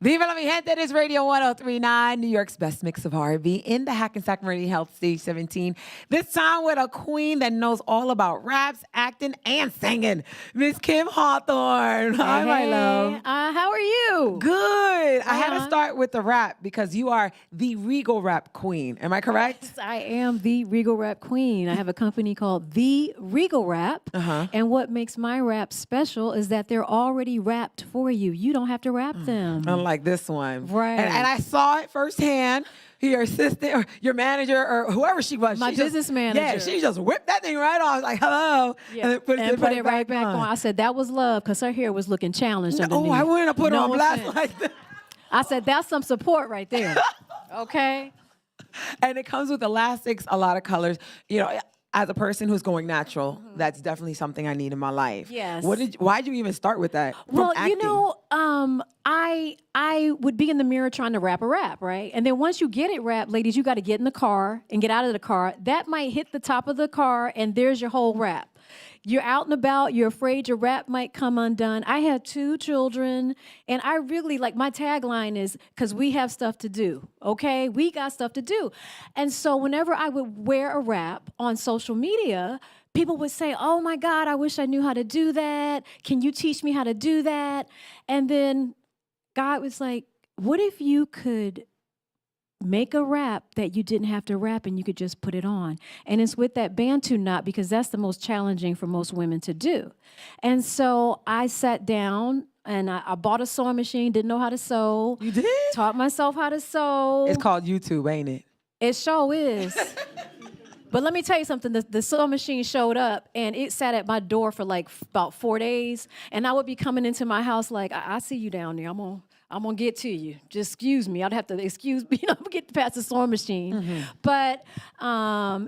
Viva la mi gente, this is Radio 1039, New York's best mix of R&B in the Hackensack Meridian Health Stage 17. This time with a queen that knows all about raps, acting, and singing, Miss Kim Hawthorne. Hi, my love. How are you? Good. I had to start with the rap because you are the Regal Rap Queen. Am I correct? Yes, I am the Regal Rap Queen. I have a company called The Regal Rap. And what makes my rap special is that they're already wrapped for you. You don't have to rap them. Unlike this one. Right. And I saw it firsthand. Your assistant or your manager or whoever she was. My business manager. Yeah, she just whipped that thing right off. Like, hello. Yeah. And put it right back on. I said, that was love because her hair was looking challenged underneath. Oh, I wouldn't have put her on blast offense. like that. I said, that's some support right there. Okay? And it comes with elastics, a lot of colors. You know, as a person who's going natural, that's definitely something I need in my life. Yes. Why'd you even start with that? Well, acting? you know, I would be in the mirror trying to rap a rap, right? And then once you get it rapped, ladies, you got to get in the car and get out of the car. That might hit the top of the car, and there's your whole rap. You're out and about, you're afraid your rap might come undone. I have 2 children, and I really, like, my tagline is, because we have stuff to do, okay? We got stuff to do. And so whenever I would wear a rap on social media, people would say, oh my God, I wish I knew how to do that. Can you teach me how to do that? And then God was like, what if you could make a rap that you didn't have to rap and you could just put it on? And it's with that Bantu knot because that's the most challenging for most women to do. And so I sat down and I bought a sewing machine, didn't know how to sew. You did? Taught myself how to sew. It's called YouTube, ain't it? It sure is. But let me tell you something, the sewing machine showed up and it sat at my door for like about 4 days. And I would be coming into my house like, I see you down there. I'm gonna get to you. Just excuse me. I'd have to excuse me, get past the sewing machine. But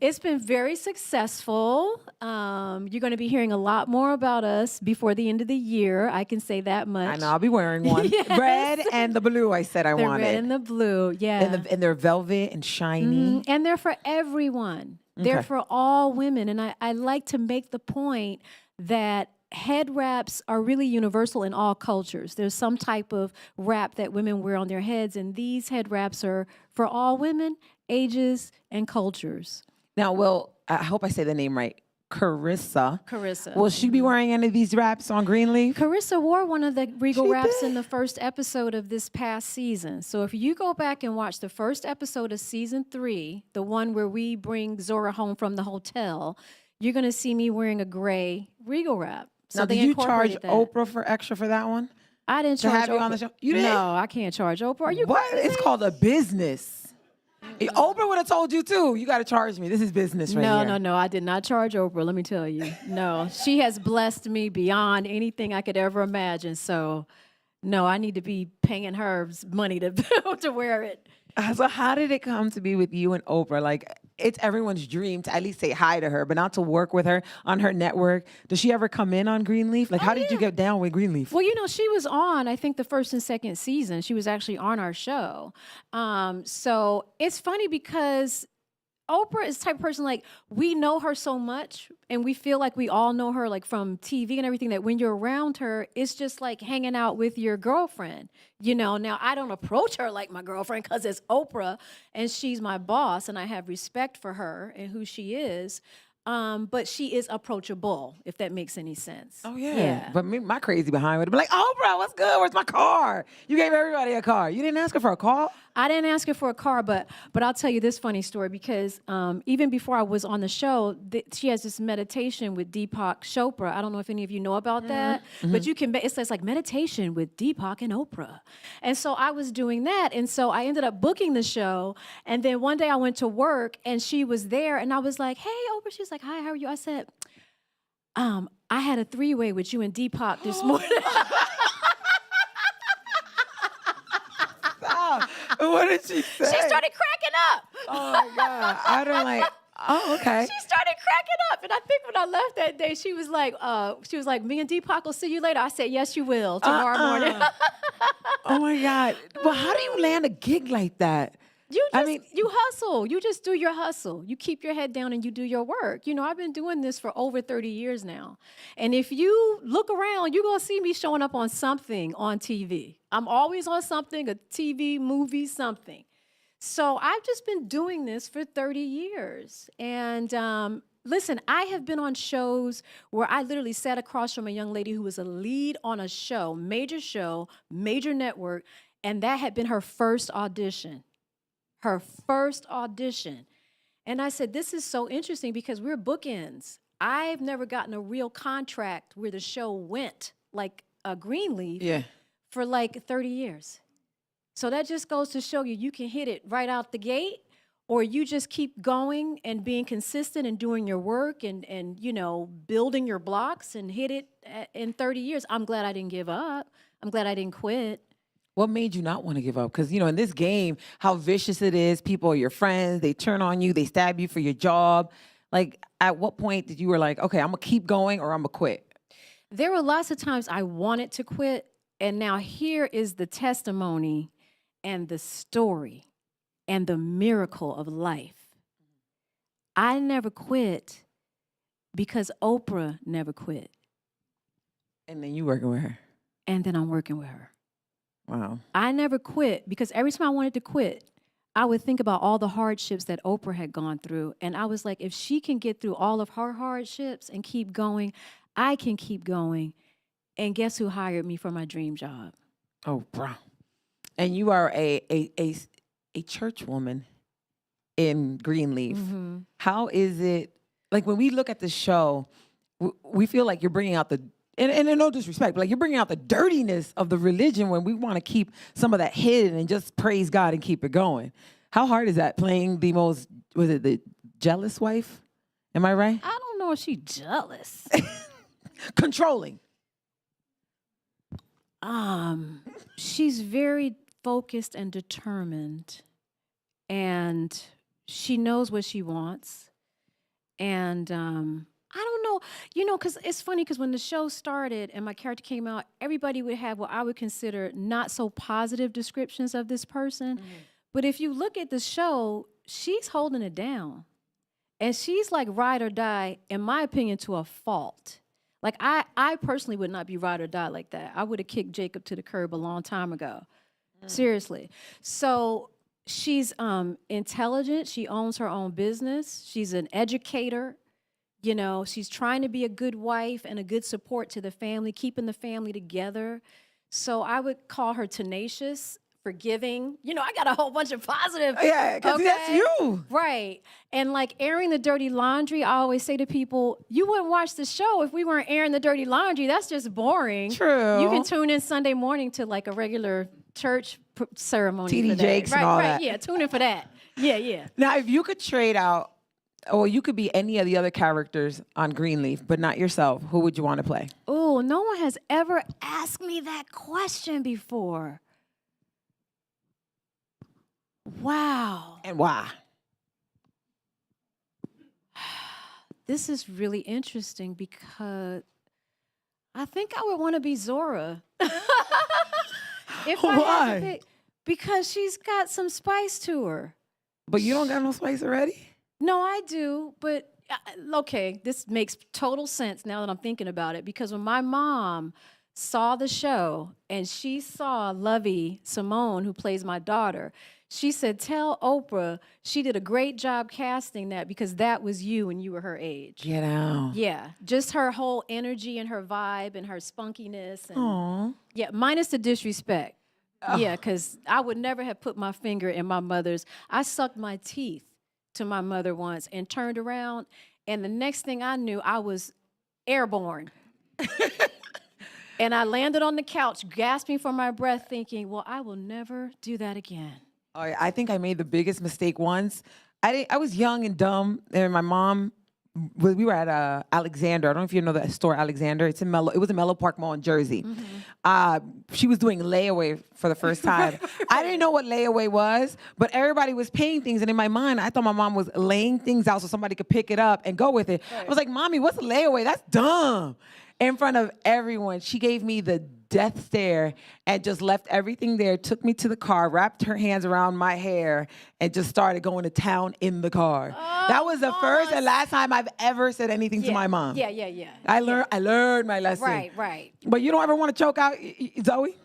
it's been very successful. You're gonna be hearing a lot more about us before the end of the year. I can say that much. I know, I'll be wearing one. Yes. Red and the blue, I said I The wanted. red and the blue, yeah. And they're velvet and shiny. And they're for everyone. They're Okay. for all women. And I like to make the point that head wraps are really universal in all cultures. There's some type of wrap that women wear on their heads, and these head wraps are for all women, ages, and cultures. Now, I hope I say the name right. Carissa. Carissa. Will she be wearing any of these wraps on Greenleaf? Carissa wore one of the Regal She wraps did. in the first episode of this past season. So if you go back and watch the first episode of season 3, the one where we bring Zora home from the hotel, you're going to see me wearing a gray Regal wrap. So Now, they did you charge incorporated that. Oprah for extra for that one? I didn't to charge have you Oprah. on the show? You didn't? No, I can't charge Oprah. Are you What? crazy? It's called a business. Oprah would have told you too. You got to charge me. This is business right here. No. I did not charge Oprah, let me tell you. No, she has blessed me beyond anything I could ever imagine. So, no, I need to be paying her money to to wear it. So how did it come to be with you and Oprah? Like, it's everyone's dream to at least say hi to her, but not to work with her on her network. Does she ever come in on Greenleaf? Like, how did you get down with Greenleaf? Well, she was on, I think, the first and second season. She was actually on our show. So it's funny because Oprah is the type of person, like, we know her so much and we feel like we all know her, like, from TV and everything, that when you're around her, it's just like hanging out with your girlfriend. Now I don't approach her like my girlfriend because it's Oprah and she's my boss and I have respect for her and who she is. But she is approachable, if that makes any sense. Oh, yeah. But my crazy behind would be like, Oprah, what's good? Where's my car? You gave everybody a car. You didn't ask her for a car? I didn't ask her for a car, but I'll tell you this funny story because even before I was on the show, she has this meditation with Deepak Chopra. I don't know if any of you know about that, but you can. It says like meditation with Deepak and Oprah, and so I was doing that, and so I ended up booking the show. And then one day I went to work, and she was there, and I was like, "Hey, Oprah." She's like, "Hi, how are you?" I said, "I had a 3-way with you and Deepak this morning." What did she say? She started cracking up. Oh, my God. I don't like, oh, okay. She started cracking up. And I think when I left that day, she was like, me and Deepak will see you later. I said, yes, you will, tomorrow morning. Oh, my God. Well, how do you land a gig like that? You hustle. You just do your hustle. You keep your head down and you do your work. You know, I've been doing this for over 30 years now. And if you look around, you're going to see me showing up on something on TV. I'm always on something, a TV, movie, something. So I've just been doing this for 30 years. And listen, I have been on shows where I literally sat across from a young lady who was a lead on a show, major network, and that had been her first audition. Her first audition. And I said, this is so interesting because we're bookends. I've never gotten a real contract where the show went like a Greenleaf for like 30 years. So that just goes to show you can hit it right out the gate, or you just keep going and being consistent and doing your work and you know, building your blocks and hit it in 30 years. I'm glad I didn't give up. I'm glad I didn't quit. What made you not want to give up? Because, you know, in this game, how vicious it is, people are your friends, they turn on you, they stab you for your job. Like, at what point did you were like, okay, I'm going to keep going or I'm going to quit? There were lots of times I wanted to quit, and now here is the testimony and the story and the miracle of life. I never quit because Oprah never quit. And then you working with her. And then I'm working with her. Wow. I never quit because every time I wanted to quit, I would think about all the hardships that Oprah had gone through. And I was like, if she can get through all of her hardships and keep going, I can keep going. And guess who hired me for my dream job? Oh, bro. And you are a church woman in Greenleaf. Mm-hmm. How is it, like when we look at the show, we feel like you're bringing out the, and no disrespect, but like you're bringing out the dirtiness of the religion when we want to keep some of that hidden and just praise God and keep it going. How hard is that playing the most, was it the jealous wife? Am I right? I don't know if she's jealous. Controlling. She's very focused and determined, and she knows what she wants. And I don't know, you know, because it's funny because when the show started and my character came out, everybody would have what I would consider not so positive descriptions of this person. Mm-hmm. But if you look at the show, she's holding it down. And she's like ride or die, in my opinion, to a fault. Like I personally would not be ride or die like that. I would have kicked Jacob to the curb a long time ago. Seriously. So she's intelligent. She owns her own business. She's an educator. You know, she's trying to be a good wife and a good support to the family, keeping the family together. So I would call her tenacious, forgiving. You know, I got a whole bunch of positive. Yeah, because that's you. Right. And like airing the dirty laundry, I always say to people, you wouldn't watch the show if we weren't airing the dirty laundry. That's just boring. True. You can tune in Sunday morning to like a regular church ceremony. TD Jakes and all that. Yeah, tune in for that. Yeah. Now, if you could trade out, or you could be any of the other characters on Greenleaf, but not yourself, who would you want to play? Oh, no one has ever asked me that question before. Wow. And why? This is really interesting because I think I would want to be Zora. If I had to pick, because she's got some spice to her. But you don't got no spice already? No, I do, but okay, this makes total sense now that I'm thinking about it, because when my mom saw the show and she saw Lovey Simone, who plays my daughter, she said, tell Oprah she did a great job casting that because that was you when you were her age. Get out. Yeah, just her whole energy and her vibe and her spunkiness. And, aww. Yeah, minus the disrespect. Oh. Yeah, because I would never have put my finger in my mother's. I sucked my teeth to my mother once and turned around, and the next thing I knew, I was airborne. And I landed on the couch, gasping for my breath, thinking, well, I will never do that again. Oh, yeah, I think I made the biggest mistake once. I was young and dumb, and my mom, we were at Alexander. I don't know if you know that store, Alexander. It's in Mellow. It was in Mellow Park Mall in Jersey. Mm-hmm. She was doing layaway for the first time. I didn't know what layaway was, but everybody was paying things, and in my mind, I thought my mom was laying things out so somebody could pick it up and go with it. Right. I was like, Mommy, what's a layaway? That's dumb. In front of everyone, she gave me the death stare and just left everything there, took me to the car, wrapped her hands around my hair, and just started going to town in the car. That was the first and last time I've ever said anything to my mom. Yeah. I learned my lesson. Right. But you don't ever want to choke out Zoe?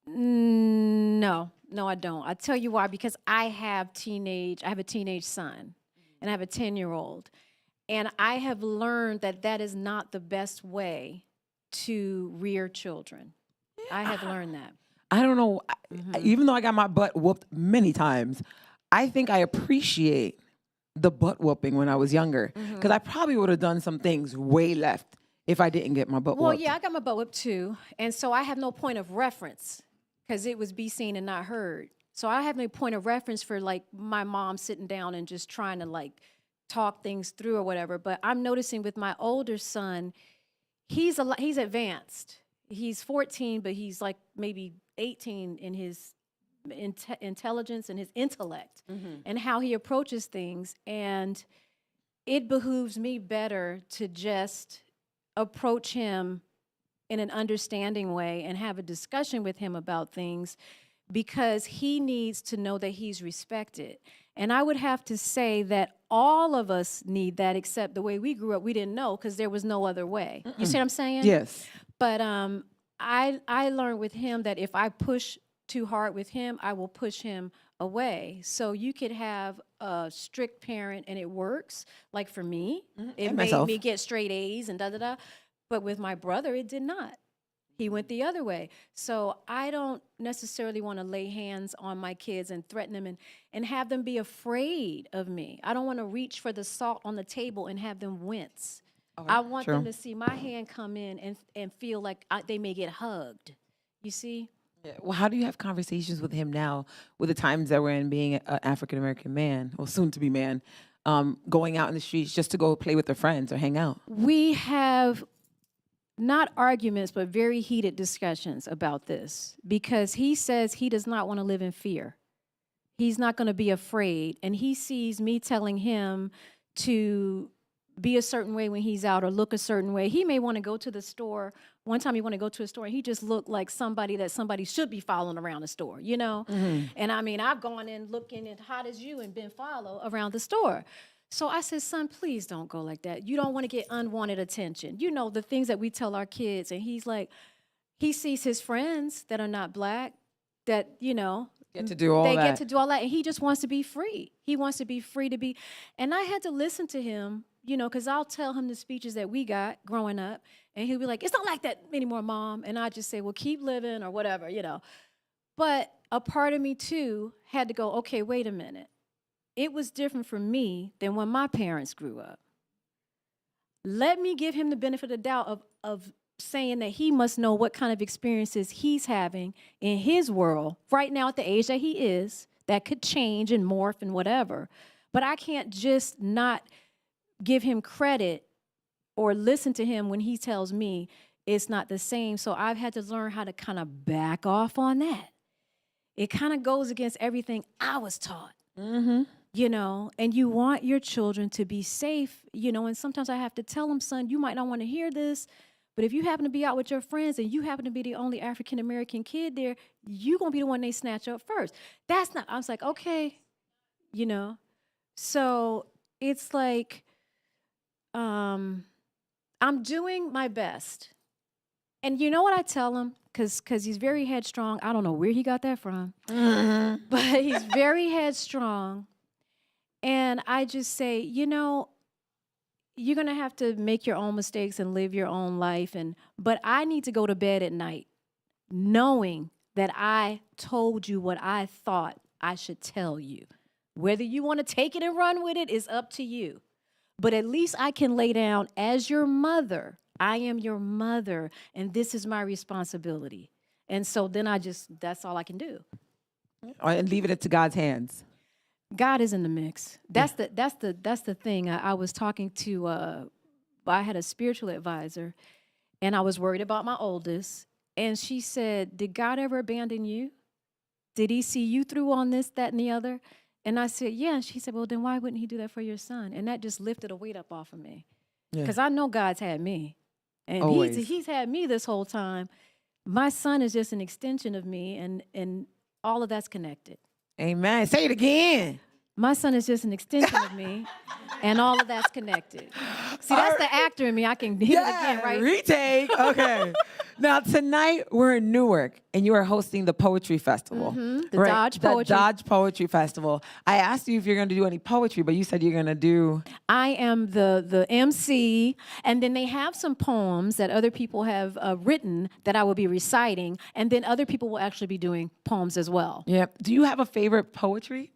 No, I don't. I tell you why, because I have a teenage son, and I have a 10-year-old. And I have learned that that is not the best way to rear children. I have learned that. I don't know. Even though I got my butt whooped many times, I think I appreciate the butt whooping when I was younger. Because I probably would have done some things way left if I didn't get my butt Well, whooped. yeah, I got my butt whooped too. And so I have no point of reference because it was be seen and not heard. So I have no point of reference for like my mom sitting down and just trying to like talk things through or whatever. But I'm noticing with my older son, he's advanced. He's 14, but he's like maybe 18 in his intelligence and his intellect and how he approaches things. And it behooves me better to just approach him in an understanding way and have a discussion with him about things because he needs to know that he's respected. And I would have to say that all of us need that, except the way we grew up, we didn't know because there was no other way. You see what I'm saying? Yes. But I learned with him that if I push too hard with him, I will push him away. So you could have a strict parent and it works. Like for me, it And made myself. me get straight A's and da-da-da. But with my brother, it did not. He went the other way. So I don't necessarily want to lay hands on my kids and threaten them and have them be afraid of me. I don't want to reach for the salt on the table and have them wince. I want them to see my hand come in and feel like they may get hugged. You see? Yeah. Well, how do you have conversations with him now with the times that we're in being an African-American man, or soon-to-be man, going out in the streets just to go play with their friends or hang out? We have not arguments, but very heated discussions about this because he says he does not want to live in fear. He's not going to be afraid. And he sees me telling him to be a certain way when he's out or look a certain way. He may want to go to the store. One time he wanted to go to a store and he just looked like somebody that somebody should be following around the store, you know? And I mean, I've gone in looking as hot as you and been followed around the store. So I said, son, please don't go like that. You don't want to get unwanted attention. You know, the things that we tell our kids. And he's like, he sees his friends that are not black that, you know, Get to do all that. they get to do all that. And he just wants to be free. He wants to be free to be. And I had to listen to him, you know, because I'll tell him the speeches that we got growing up. And he'll be like, it's not like that anymore, Mom. And I just say, well, keep living or whatever, you know. But a part of me, too, had to go, okay, wait a minute. It was different for me than when my parents grew up. Let me give him the benefit of the doubt of saying that he must know what kind of experiences he's having in his world right now at the age that he is, that could change and morph and whatever. But I can't just not give him credit or listen to him when he tells me it's not the same. So I've had to learn how to kind of back off on that. It kind of goes against everything I was taught. You know, and you want your children to be safe, you know, and sometimes I have to tell them, son, you might not want to hear this, but if you happen to be out with your friends and you happen to be the only African-American kid there, you're going to be the one they snatch up first. That's not, I was like, okay, you know. So it's like, I'm doing my best. And you know what I tell him? Because he's very headstrong. I don't know where he got that from, but he's very headstrong. And I just say, you know, you're going to have to make your own mistakes and live your own life. But I need to go to bed at night knowing that I told you what I thought I should tell you. Whether you want to take it and run with it is up to you. But at least I can lay down as your mother. I am your mother, and this is my responsibility. And so then that's all I can do. And leave it to God's hands. God is in the mix. That's the thing. I was talking to I had a spiritual advisor, and I was worried about my oldest, and she said, "Did God ever abandon you? Did he see you through on this, that, and the other?" And I said, "Yeah." And she said, "Well, then why wouldn't he do that for your son?" And that just lifted a weight up off of me. Because I know God's had me. And Always. he's had me this whole time. My son is just an extension of me, and all of that's connected. Amen. Say it again. My son is just an extension of me, and all of that's connected. See, that's the actor in me. I can hit it again, right? Retake. Okay. Now, tonight, we're in Newark, and you are hosting the Poetry Festival. The Dodge Poetry. The Dodge Poetry Festival. I asked you if you're going to do any poetry, but you said you're going to do... I am the MC, and then they have some poems that other people have written that I will be reciting, and then other people will actually be doing poems as well. Yep. Do you have a favorite poetry?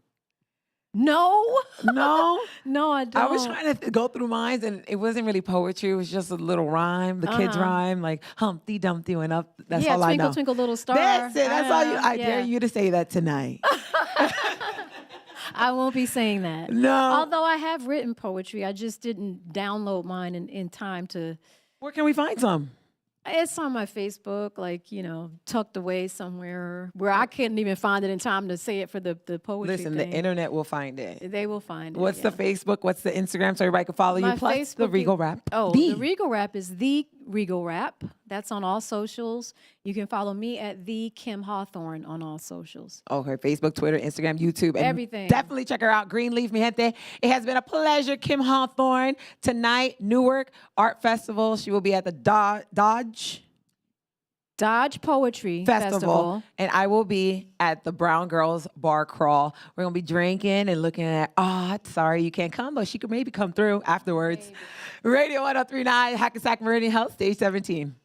No. No? No, I don't. I was trying to go through mine, and it wasn't really poetry. It was just a little rhyme. The kids rhyme, like Humpty Dumpty went up. That's all I know. Twinkle, Twinkle, Little Star. That's it. That's all you. I dare you to say that tonight. I won't be saying that. No. Although I have written poetry, I just didn't download mine in time to. Where can we find some? It's on my Facebook, like, tucked away somewhere where I couldn't even find it in time to say it for the poetry Listen, thing. the internet will find it. They will find it. What's the Facebook? What's the Instagram so everybody can follow you? My Plus Facebook the Regal Rap. Oh, the Regal Rap is The Regal Rap. That's on all socials. You can follow me at The Kim Hawthorne on all socials. Okay, Facebook, Twitter, Instagram, YouTube. And everything. Definitely check her out. Greenleaf, mi gente. It has been a pleasure. Kim Hawthorne. Tonight, Newark Art Festival. She will be at the Dodge Poetry Festival. And I will be at the Brown Girls Bar Crawl. We're going to be drinking and looking at art. Sorry you can't come, but she could maybe come through afterwards. Maybe. Radio 103.9, Hackensack Meridian Health, Stage 17.